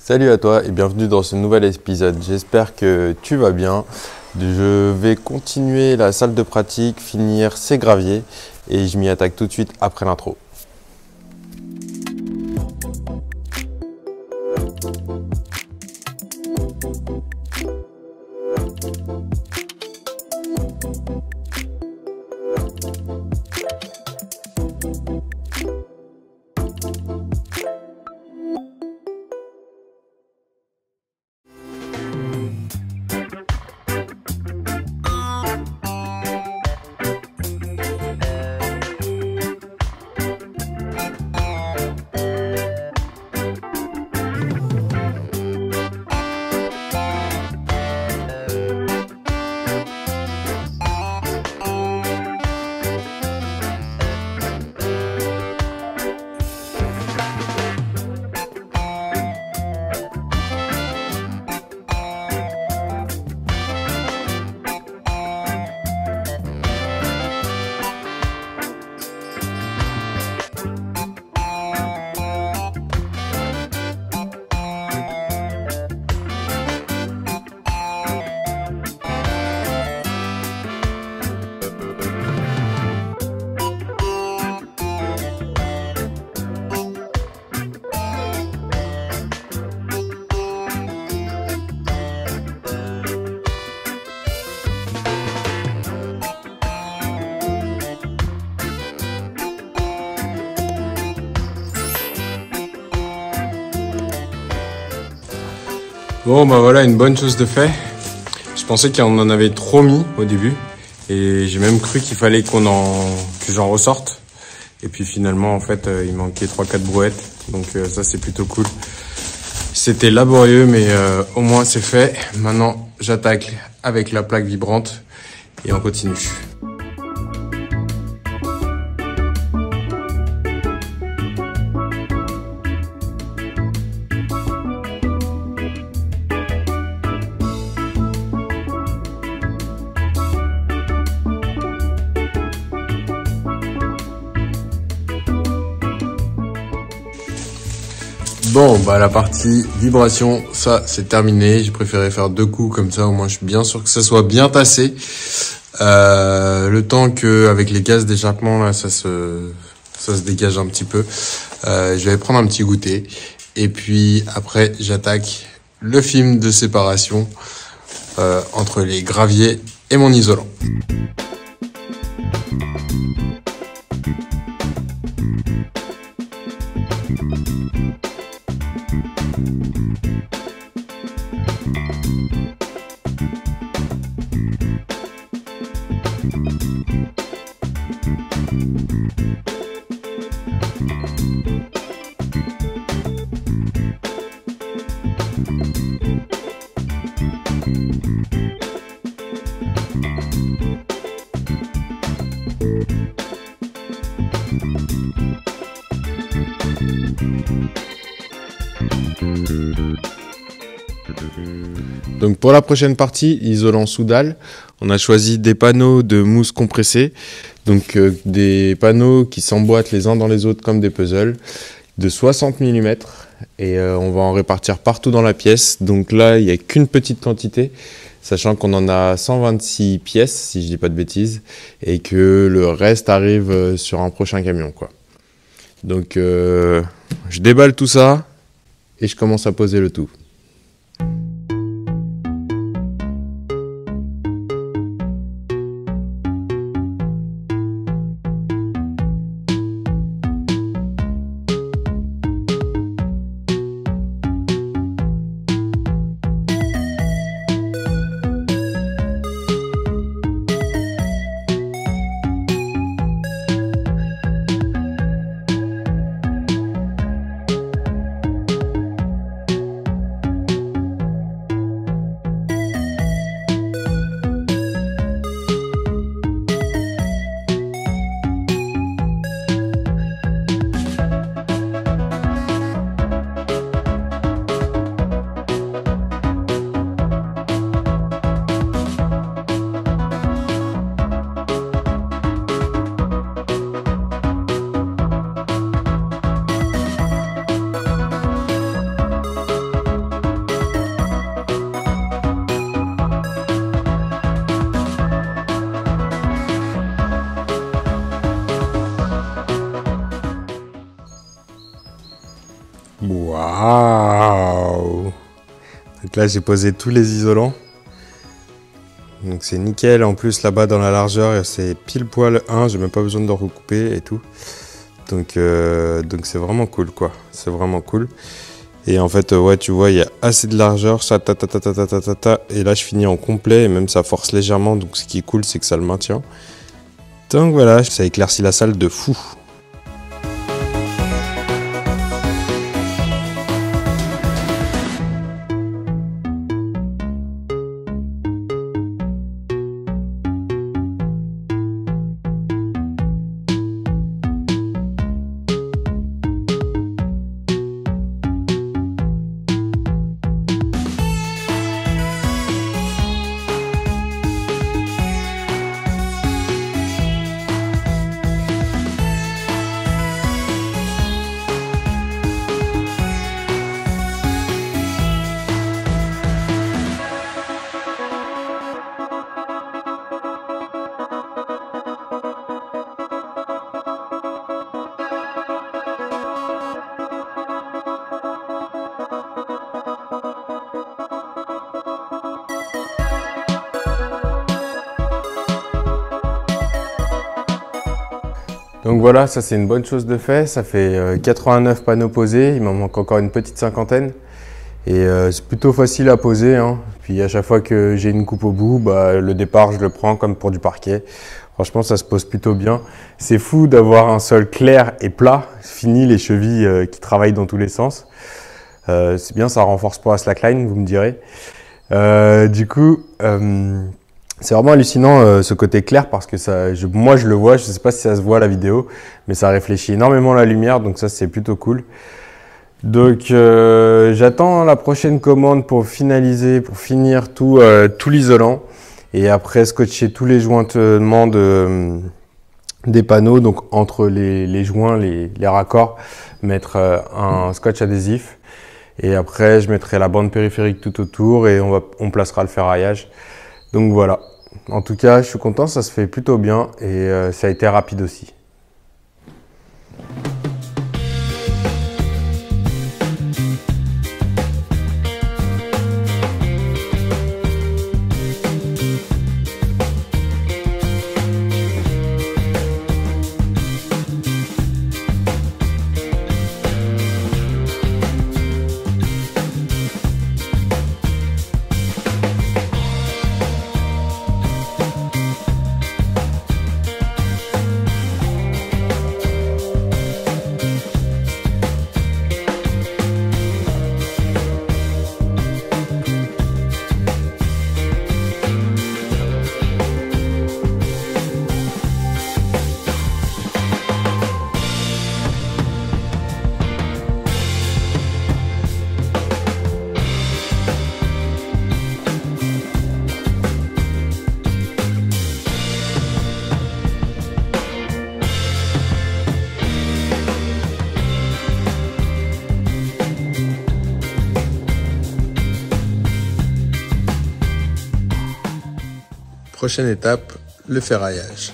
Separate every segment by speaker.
Speaker 1: Salut à toi et bienvenue dans ce nouvel épisode. J'espère que tu vas bien. Je vais continuer la salle de pratique, finir ces graviers et je m'y attaque tout de suite après l'intro.
Speaker 2: Bon bah voilà, une bonne chose de fait. Je pensais qu'on en avait trop mis au début et j'ai même cru qu'il fallait que j'en ressorte. Et puis finalement en fait il manquait 3-4 brouettes, donc ça c'est plutôt cool. C'était laborieux mais au moins c'est fait. Maintenant j'attaque avec la plaque vibrante et on continue. Bon, bah la partie vibration, ça c'est terminé. J'ai préféré faire 2 coups comme ça, au moins je suis bien sûr que ça soit bien tassé. Le temps que avec les gaz d'échappement là, ça se dégage un petit peu. Je vais prendre un petit goûter et puis après j'attaque le film de séparation entre les graviers et mon isolant.
Speaker 1: Donc pour la prochaine partie, isolant sous dalle, on a choisi des panneaux de mousse compressée, donc des panneaux qui s'emboîtent les uns dans les autres comme des puzzles, de 60 mm et on va en répartir partout dans la pièce. Donc là, il n'y a qu'une petite quantité, sachant qu'on en a 126 pièces, si je dis pas de bêtises, et que le reste arrive sur un prochain camion, quoi. Donc je déballe tout ça et je commence à poser le tout. Waouh! Donc là, j'ai posé tous les isolants. Donc c'est nickel. En plus, là-bas, dans la largeur, c'est pile poil 1. J'ai même pas besoin de le recouper et tout. Donc c'est vraiment cool, quoi. C'est vraiment cool. Et en fait, ouais, tu vois, il y a assez de largeur. Ça, et là, je finis en complet. Et même, ça force légèrement. Donc ce qui est cool, c'est que ça le maintient. Donc voilà, ça éclaircit la salle de fou. Donc voilà, ça c'est une bonne chose de fait. Ça fait 89 panneaux posés, il m'en manque encore une petite cinquantaine. Et c'est plutôt facile à poser, hein. Puis à chaque fois que j'ai une coupe au bout, bah, le départ je le prends comme pour du parquet. Franchement, ça se pose plutôt bien. C'est fou d'avoir un sol clair et plat. Fini les chevilles qui travaillent dans tous les sens. C'est bien, ça renforce pas la slackline, vous me direz. Du coup, c'est vraiment hallucinant ce côté clair parce que ça, moi je le vois, je sais pas si ça se voit à la vidéo, mais ça réfléchit énormément la lumière, donc ça c'est plutôt cool. Donc j'attends la prochaine commande pour finaliser, pour finir tout l'isolant et après scotcher tous les jointements des panneaux, donc entre les joints, les raccords, mettre un scotch adhésif et après je mettrai la bande périphérique tout autour et on placera le ferraillage. Donc voilà, en tout cas je suis content, ça se fait plutôt bien et ça a été rapide aussi. Prochaine étape, le ferraillage.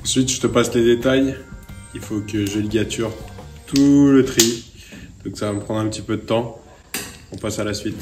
Speaker 1: Ensuite, je te passe les détails. Il faut que je ligature tout le tri. Donc ça va me prendre un petit peu de temps. On passe à la suite.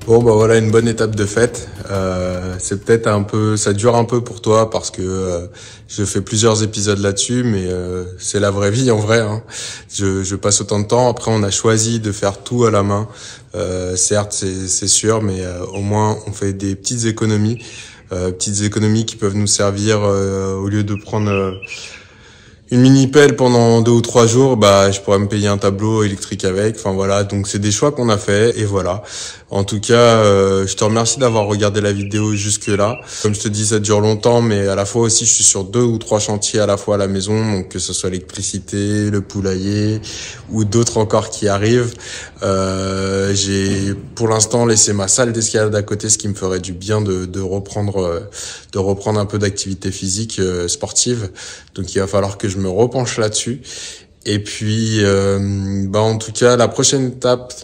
Speaker 2: Bon bah voilà une bonne étape de fête. C'est peut-être un peu, ça dure un peu pour toi parce que je fais plusieurs épisodes là-dessus, mais c'est la vraie vie en vrai. Hein. Je passe autant de temps. Après on a choisi de faire tout à la main. Certes c'est sûr, mais au moins on fait des petites économies qui peuvent nous servir au lieu de prendre une mini pelle pendant 2 ou 3 jours, bah je pourrais me payer un tableau électrique avec. Enfin voilà, donc c'est des choix qu'on a fait et voilà. En tout cas, je te remercie d'avoir regardé la vidéo jusque là. Comme je te dis, ça dure longtemps, mais à la fois aussi, je suis sur 2 ou 3 chantiers à la fois à la maison, donc que ce soit l'électricité, le poulailler ou d'autres encore qui arrivent. J'ai pour l'instant laissé ma salle d'escalade à côté, ce qui me ferait du bien de reprendre un peu d'activité physique sportive. Donc il va falloir que je me repenche là-dessus. Et puis, en tout cas, la prochaine étape,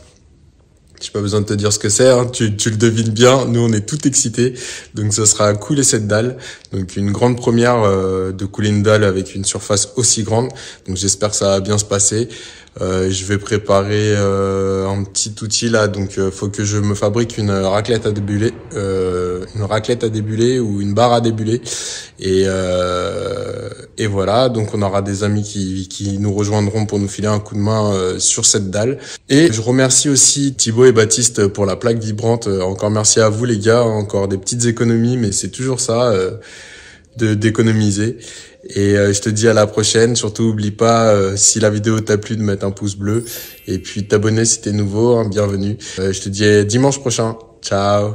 Speaker 2: j'ai pas besoin de te dire ce que c'est, hein, tu le devines bien. Nous, on est tout excités. Donc, ce sera couler cette dalle. Donc, une grande première de couler une dalle avec une surface aussi grande. Donc, j'espère que ça va bien se passer. Je vais préparer un petit outil là. Donc, faut que je me fabrique une raclette à débuler, ou une barre à débuler. Et voilà. Donc, on aura des amis qui nous rejoindront pour nous filer un coup de main sur cette dalle. Et je remercie aussi Thibaut et Baptiste pour la plaque vibrante. Encore merci à vous les gars. Encore des petites économies, mais c'est toujours ça d'économiser. Et je te dis à la prochaine. Surtout, oublie pas, si la vidéo t'a plu, de mettre un pouce bleu. Et puis, t'abonner si t'es nouveau. Hein, bienvenue. Je te dis à dimanche prochain. Ciao.